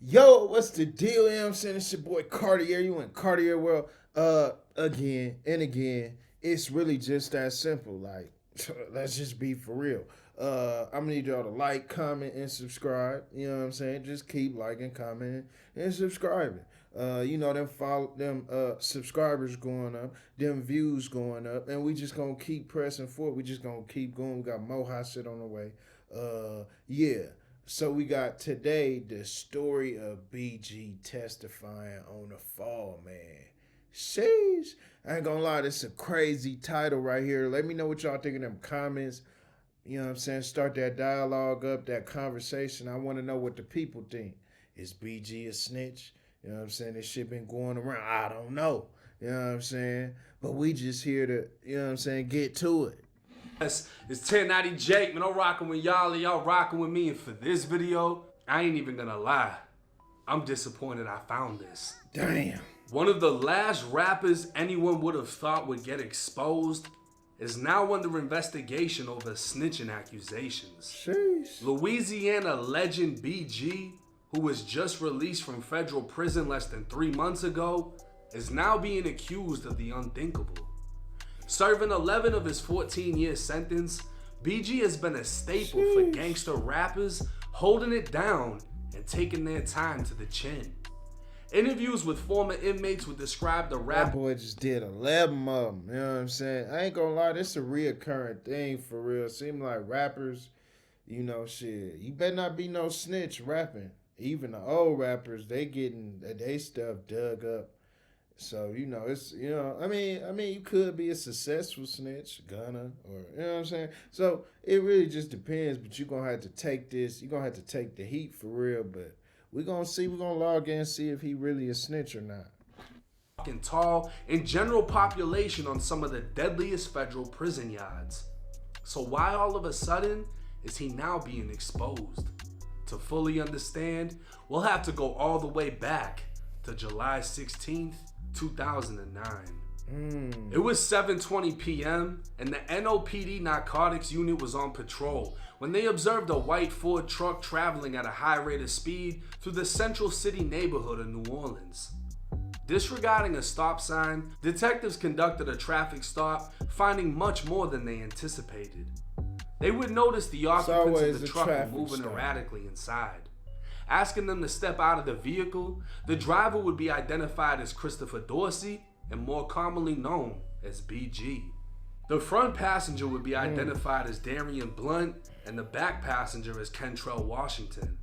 Yo, what's the deal? You know what I'm saying? It's your boy Cartier. You in Cartier World. Again and again. It's really just that simple. Like, let's just be for real. I'm gonna need y'all to like, comment, and subscribe. You know what I'm saying? Just keep liking, commenting, and subscribing. Them subscribers going up, them views going up, and we just gonna keep pressing forward. We just gonna keep going. We got more hot shit on the way. Yeah. So we got today the story of BG testifying on the fall, man. Sheesh. I ain't gonna lie, this is a crazy title right here. Let me know what y'all think in them comments. You know what I'm saying? Start that dialogue up, that conversation. I want to know what the people think. Is BG a snitch? You know what I'm saying? This shit been going around. I don't know. You know what I'm saying? But we just here to, you know what I'm saying, get to it. It's 1090 Jake, man. I'm rocking with y'all and y'all rocking with me. And for this video, I ain't even gonna lie. I'm disappointed I found this. Damn. One of the last rappers anyone would have thought would get exposed is now under investigation over snitching accusations. Sheesh. Louisiana legend BG, who was just released from federal prison less than 3 months ago, is now being accused of the unthinkable. Serving 11 of his 14-year sentence, BG has been a staple for gangster rappers holding it down and taking their time to the chin. Interviews with former inmates would describe the That rapper. boy just did 11 of them. You know what I'm saying? I ain't gonna lie, this a reoccurring thing for real. Seem like rappers, you know, shit. You better not be no snitch rapping. Even the old rappers, they getting they stuff dug up. So, you know, it's, you know, I mean, you could be a successful snitch, gunner, or, you know what I'm saying? So, it really just depends, but you're going to have to take this, you're going to have to take the heat for real, but we're going to see, we're going to log in and see if he really a snitch or not. Tall and general population on some of the deadliest federal prison yards. So why all of a sudden is he now being exposed? To fully understand, we'll have to go all the way back to July 16th, 2009. It was 7:20 p.m. and the NOPD narcotics unit was on patrol when they observed a white Ford truck traveling at a high rate of speed through the Central City neighborhood of New Orleans. Disregarding a stop sign, detectives conducted a traffic stop, finding much more than they anticipated. They would notice the occupants of the truck were moving erratically inside. Asking them to step out of the vehicle, the driver would be identified as Christopher Dorsey and more commonly known as BG. The front passenger would be identified as Darian Blunt and the back passenger as Kentrell Washington.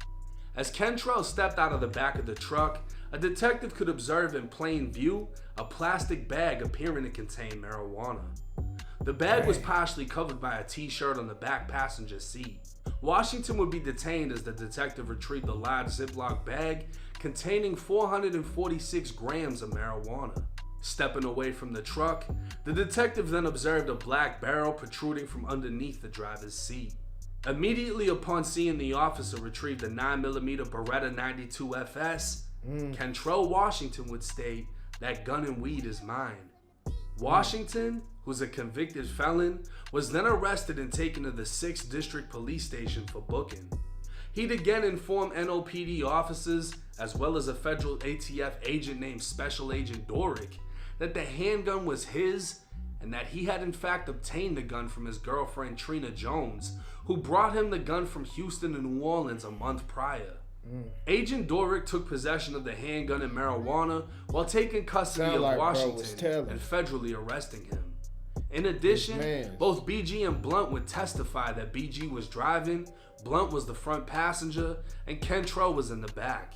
As Kentrell stepped out of the back of the truck, a detective could observe in plain view a plastic bag appearing to contain marijuana. The bag was partially covered by a t-shirt on the back passenger seat. Washington would be detained as the detective retrieved a large Ziploc bag containing 446 grams of marijuana. Stepping away from the truck, the detective then observed a black barrel protruding from underneath the driver's seat. Immediately upon seeing the officer retrieve the 9mm Beretta 92 FS, Kentrell Washington would state, "That gun and weed is mine." Washington, who's a convicted felon, was then arrested and taken to the 6th District Police Station for booking. He'd again inform NOPD officers, as well as a federal ATF agent named Special Agent Dorick, that the handgun was his and that he had in fact obtained the gun from his girlfriend Trina Jones, who brought him the gun from Houston to New Orleans a month prior. Agent Dorick took possession of the handgun and marijuana while taking custody of Washington and federally arresting him. In addition, both BG and Blunt would testify that BG was driving, Blunt was the front passenger, and Kentrell was in the back.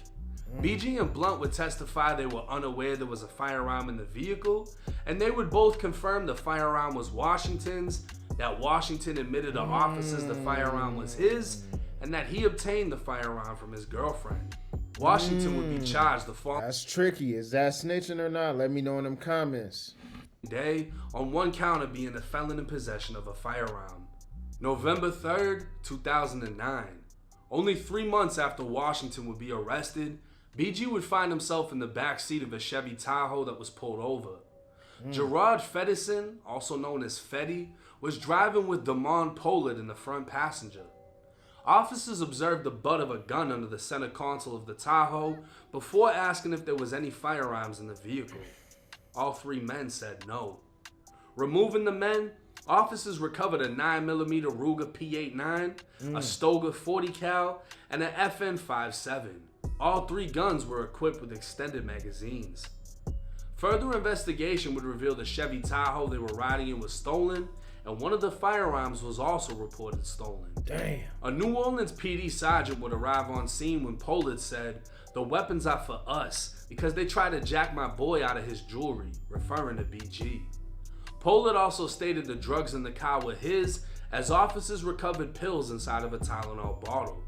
BG and Blunt would testify they were unaware there was a firearm in the vehicle, and they would both confirm the firearm was Washington's, that Washington admitted to officers the firearm was his, and that he obtained the firearm from his girlfriend. Washington would be charged the following That's tricky. Is that snitching or not? Let me know in them comments. day on one count of being a felon in possession of a firearm. November 3rd, 2009. Only 3 months after Washington would be arrested, BG would find himself in the back seat of a Chevy Tahoe that was pulled over. Gerard Fedison, also known as Fetty, was driving with Damon Pollard in the front passenger. Officers observed the butt of a gun under the center console of the Tahoe before asking if there was any firearms in the vehicle. All 3 men said no. Removing the men, officers recovered a 9mm Ruger P89, a Stoger 40 cal, and an FN57. All 3 guns were equipped with extended magazines. Further investigation would reveal the Chevy Tahoe they were riding in was stolen, and one of the firearms was also reported stolen. Damn. A New Orleans PD sergeant would arrive on scene when Pollard said, "The weapons are for us because they tried to jack my boy out of his jewelry," referring to BG. Pollard also stated the drugs in the car were his, as officers recovered pills inside of a Tylenol bottle.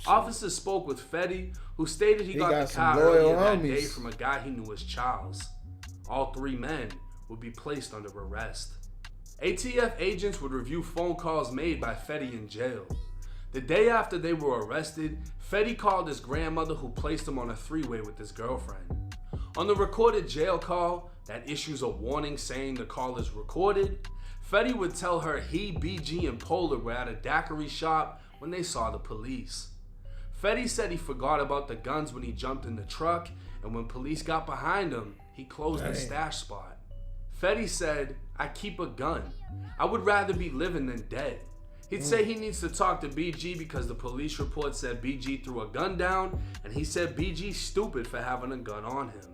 Officers spoke with Fetty, who stated he got the car earlier that day from a guy he knew as Charles. All 3 men would be placed under arrest. ATF agents would review phone calls made by Fetty in jail. The day after they were arrested, Fetty called his grandmother, who placed him on a 3-way with his girlfriend. On the recorded jail call that issues a warning saying the call is recorded, Fetty would tell her he, BG, and Pollard were at a daiquiri shop when they saw the police. Fetty said he forgot about the guns when he jumped in the truck, and when police got behind him, he closed the stash spot. Fetty said, "I keep a gun. I would rather be living than dead." He'd say he needs to talk to BG because the police report said BG threw a gun down, and he said BG's stupid for having a gun on him.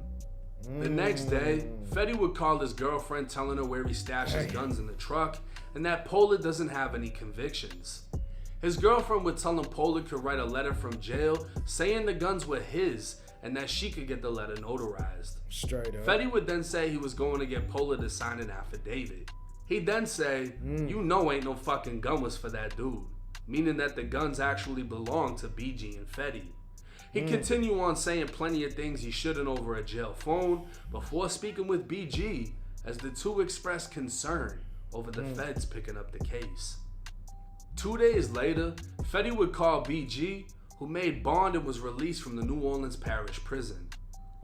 The next day, Fetty would call his girlfriend telling her where he stashes guns in the truck and that Pollard doesn't have any convictions. His girlfriend would tell him Pollard could write a letter from jail saying the guns were his and that she could get the letter notarized. Straight up. Fetty would then say he was going to get Pollard to sign an affidavit. He'd then say, "You know ain't no fucking gun was for that dude," meaning that the guns actually belonged to BG and Fetty. He'd continue on saying plenty of things he shouldn't over a jail phone before speaking with BG, as the two expressed concern over the feds picking up the case. 2 days later, Fetty would call BG, who made bond and was released from the New Orleans Parish Prison.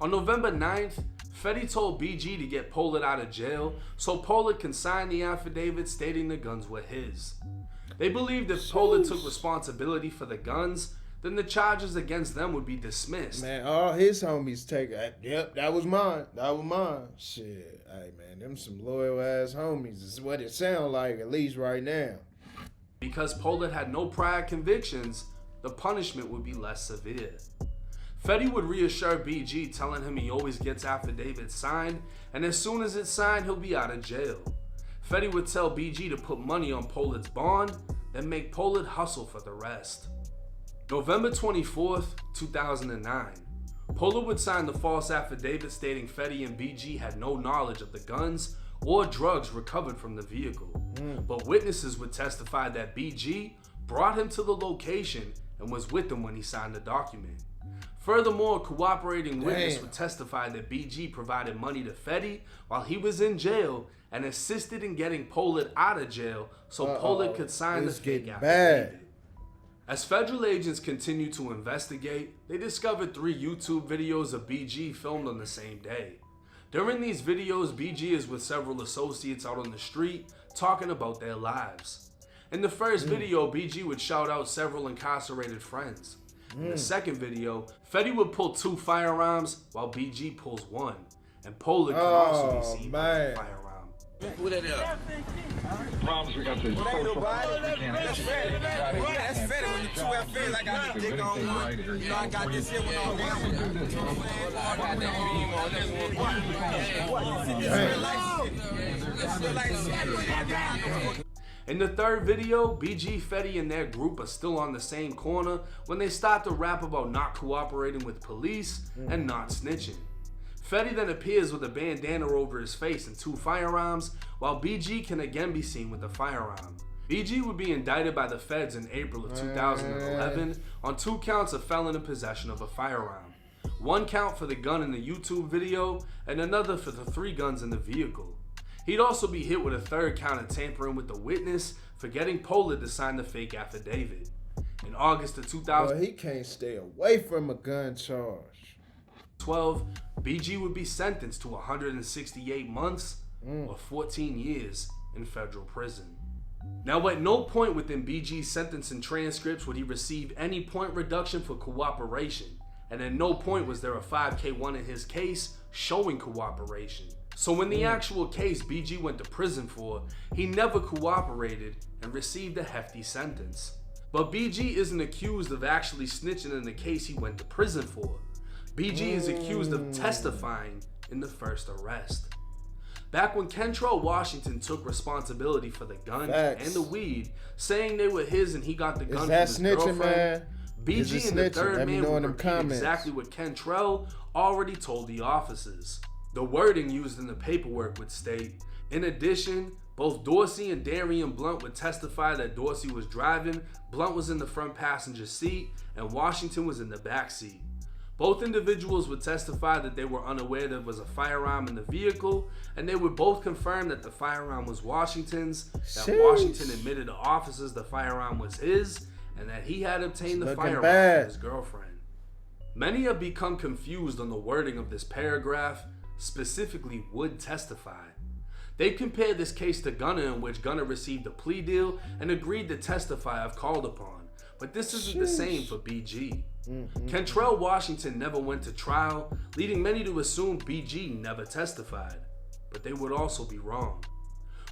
On November 9th, Fetty told BG to get Pollard out of jail so Pollard can sign the affidavit stating the guns were his. They believed if Pollard took responsibility for the guns, then the charges against them would be dismissed. Man, all his homies take it. Yep, that was mine. That was mine. Shit. Hey, man, them some loyal ass homies. Is what it sound like, at least right now. Because Pollard had no prior convictions, the punishment would be less severe. Fetty would reassure BG, telling him he always gets affidavits signed, and as soon as it's signed, he'll be out of jail. Fetty would tell BG to put money on Pollard's bond, then make Pollard hustle for the rest. November 24th, 2009. Pollard would sign the false affidavit stating Fetty and BG had no knowledge of the guns or drugs recovered from the vehicle. But witnesses would testify that BG brought him to the location and was with him when he signed the document. Furthermore, a cooperating witness would testify that BG provided money to Fetty while he was in jail and assisted in getting Pollard out of jail so Pollard could sign the fake affidavit. As federal agents continued to investigate, they discovered 3 YouTube videos of BG filmed on the same day. During these videos, BG is with several associates out on the street talking about their lives. In the first video, BG would shout out several incarcerated friends. In the second video, Fetty would pull 2 firearms while BG pulls 1, and Pollard can also be seen with a firearm. Who that is? Problems we got the Well, ain't nobody. That's Fetty. That's Fetty when the 2FL, I got this dick on one. You know, I got this here with all that one. You know what I'm saying? In the third video, BG, Fetty, and their group are still on the same corner when they start to rap about not cooperating with police and not snitching. Fetty then appears with a bandana over his face and 2 firearms, while BG can again be seen with a firearm. BG would be indicted by the feds in April of 2011 on 2 counts of felon in possession of a firearm. 1 count for the gun in the YouTube video, and another for the 3 guns in the vehicle. He'd also be hit with a 3rd count of tampering with the witness for getting Pollard to sign the fake affidavit. In August of 2012, He can't stay away from a gun charge. BG would be sentenced to 168 months or 14 years in federal prison. Now, at no point within BG's sentencing transcripts would he receive any point reduction for cooperation, and at no point was there a 5K1 in his case showing cooperation. So in the actual case BG went to prison for, he never cooperated and received a hefty sentence. But BG isn't accused of actually snitching in the case he went to prison for. BG is accused of testifying in the first arrest. Back when Kentrell Washington took responsibility for the gun and the weed, saying they were his and he got the gun from his girlfriend, man? BG and the third man would repeat exactly what Kentrell already told the officers. The wording used in the paperwork would state, in addition, both Dorsey and Darian Blunt would testify that Dorsey was driving, Blunt was in the front passenger seat, and Washington was in the back seat. Both individuals would testify that they were unaware there was a firearm in the vehicle, and they would both confirm that the firearm was Washington's, that Washington admitted to officers the firearm was his, and that he had obtained the firearm from his girlfriend. Many have become confused on the wording of this paragraph, specifically would testify. They compared this case to Gunner, in which Gunner received a plea deal and agreed to testify if called upon, but this isn't the same for BG. Kentrell Washington never went to trial, leading many to assume BG never testified, but they would also be wrong.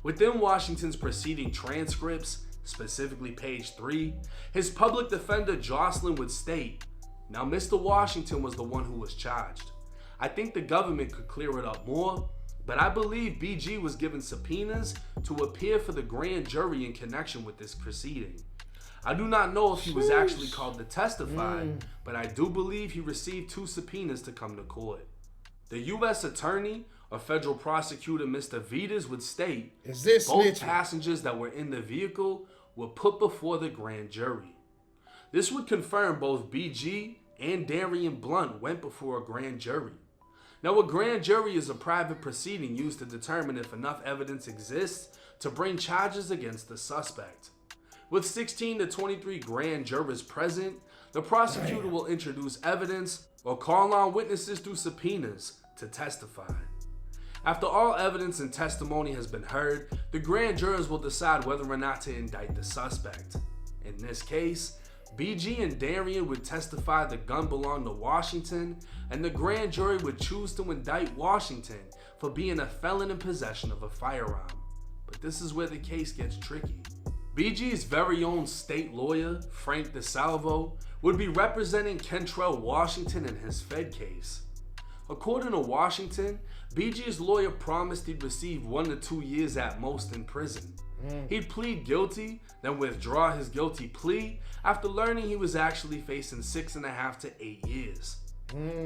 Within Washington's preceding transcripts, specifically page 3, his public defender Jocelyn would state, "Now Mr. Washington was the one who was charged. I think the government could clear it up more, but I believe BG was given subpoenas to appear for the grand jury in connection with this proceeding. I do not know if he was actually called to testify, but I do believe he received 2 subpoenas to come to court." The U.S. Attorney or federal prosecutor Mr. Vitas would state, both passengers that were in the vehicle were put before the grand jury. This would confirm both BG and Darian Blunt went before a grand jury. Now, a grand jury is a private proceeding used to determine if enough evidence exists to bring charges against the suspect. With 16 to 23 grand jurors present, the prosecutor will introduce evidence or call on witnesses through subpoenas to testify. After all evidence and testimony has been heard, the grand jurors will decide whether or not to indict the suspect. In this case, BG and Darian would testify the gun belonged to Washington, and the grand jury would choose to indict Washington for being a felon in possession of a firearm. But this is where the case gets tricky. BG's very own state lawyer, Frank DeSalvo, would be representing Kentrell Washington in his Fed case. According to Washington, BG's lawyer promised he'd receive 1 to 2 years at most in prison. He'd plead guilty, then withdraw his guilty plea after learning he was actually facing 6.5 to 8 years.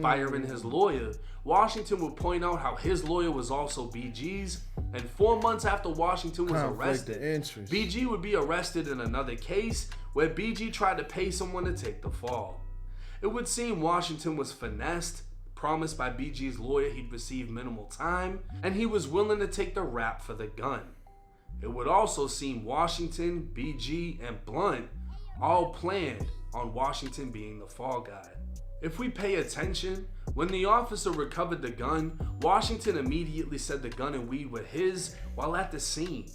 Firing his lawyer, Washington would point out how his lawyer was also BG's, and 4 months after Washington was arrested, BG would be arrested in another case where BG tried to pay someone to take the fall. It would seem Washington was finessed, promised by BG's lawyer he'd receive minimal time, and he was willing to take the rap for the gun. It would also seem Washington, BG, and Blunt all planned on Washington being the fall guy. If we pay attention, when the officer recovered the gun, Washington immediately said the gun and weed were his while at the scene.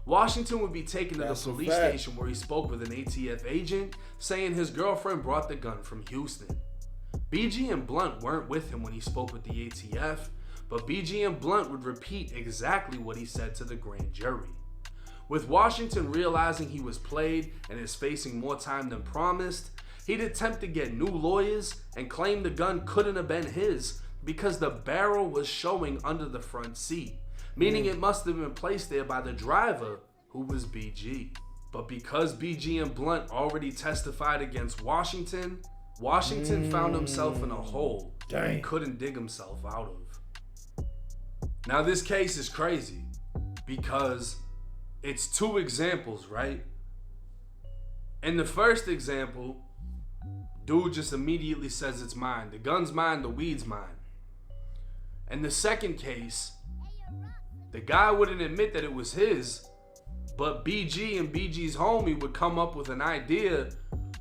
Washington would be taken to the police station where he spoke with an ATF agent, saying his girlfriend brought the gun from Houston. BG and Blunt weren't with him when he spoke with the ATF, but BG and Blunt would repeat exactly what he said to the grand jury. With Washington realizing he was played and is facing more time than promised, he'd attempt to get new lawyers and claim the gun couldn't have been his because the barrel was showing under the front seat, meaning it must have been placed there by the driver, who was BG. But because BG and Blunt already testified against Washington, Washington found himself in a hole he couldn't dig himself out of. Now this case is crazy because it's 2 examples, right? In the first example, dude just immediately says it's mine. The gun's mine, the weed's mine. In the second case, the guy wouldn't admit that it was his, but BG and BG's homie would come up with an idea.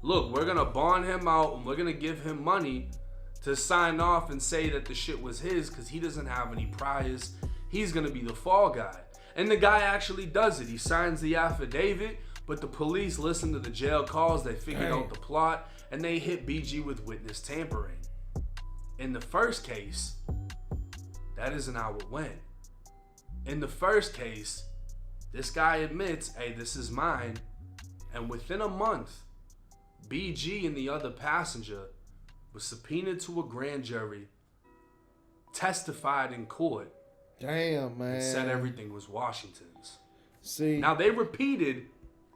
Look, we're gonna bond him out and we're gonna give him money to sign off and say that the shit was his because he doesn't have any priors. He's gonna be the fall guy. And the guy actually does it. He signs the affidavit, but the police listen to the jail calls, they figured out the plot, and they hit BG with witness tampering. In the first case, that isn't how it went. In the first case, this guy admits, hey, this is mine. And within a month, BG and the other passenger was subpoenaed to a grand jury, testified in court, Damn, man. and said everything was Washington's. See, Now they repeated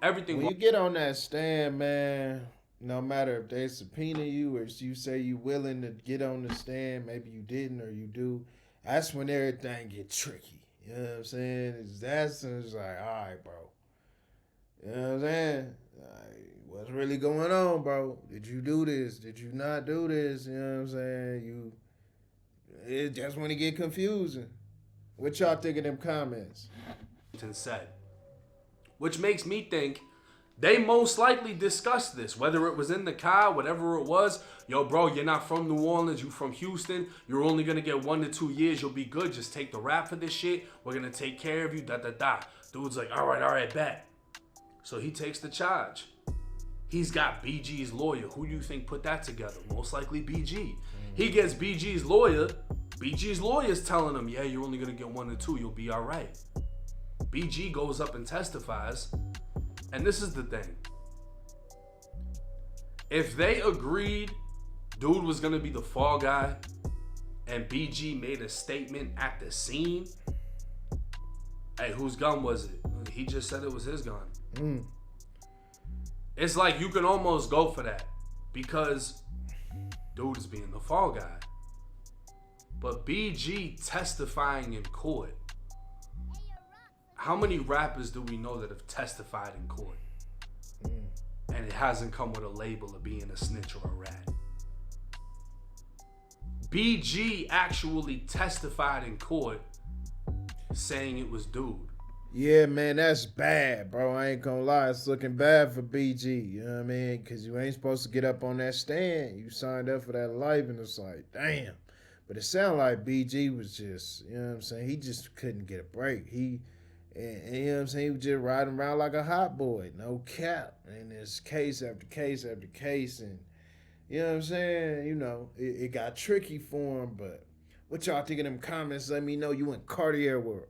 everything. when you get on that stand, man, no matter if they subpoena you or if you say you willing to get on the stand, maybe you didn't or you do, that's when everything get tricky. You know what I'm saying? It's like, all right, bro. You know what I'm saying? Like, what's really going on, bro? Did you do this? Did you not do this? You know what I'm saying? It's just when it get confusing. What y'all think of them comments? Said, which makes me think they most likely discussed this, whether it was in the car, whatever it was. Yo, bro, you're not from New Orleans, you from Houston. You're only gonna get 1 to 2 years. You'll be good. Just take the rap for this shit. We're gonna take care of you. Da da da. Dude's like, all right, bet. So he takes the charge. He's got BG's lawyer. Who do you think put that together? Most likely BG. He gets BG's lawyer. BG's lawyer's telling him, yeah, you're only gonna get 1 to 2. You'll be all right. BG goes up and testifies. And this is the thing. If they agreed dude was going to be the fall guy and BG made a statement at the scene, hey, whose gun was it? He just said it was his gun. It's like you can almost go for that because dude is being the fall guy. But BG testifying in court, how many rappers do we know that have testified in court? And it hasn't come with a label of being a snitch or a rat. BG actually testified in court saying it was dude. Yeah, man, that's bad, bro. I ain't gonna lie. It's looking bad for BG. You know what I mean? Because you ain't supposed to get up on that stand. You signed up for that life, and it's like, damn. But it sounded like BG was just, you know what I'm saying? He just couldn't get a break. And you know what I'm saying? He was just riding around like a hot boy. No cap. And there's case after case after case. And you know what I'm saying? You know, it got tricky for him. But what y'all think of them comments? Let me know. You in Cartier world.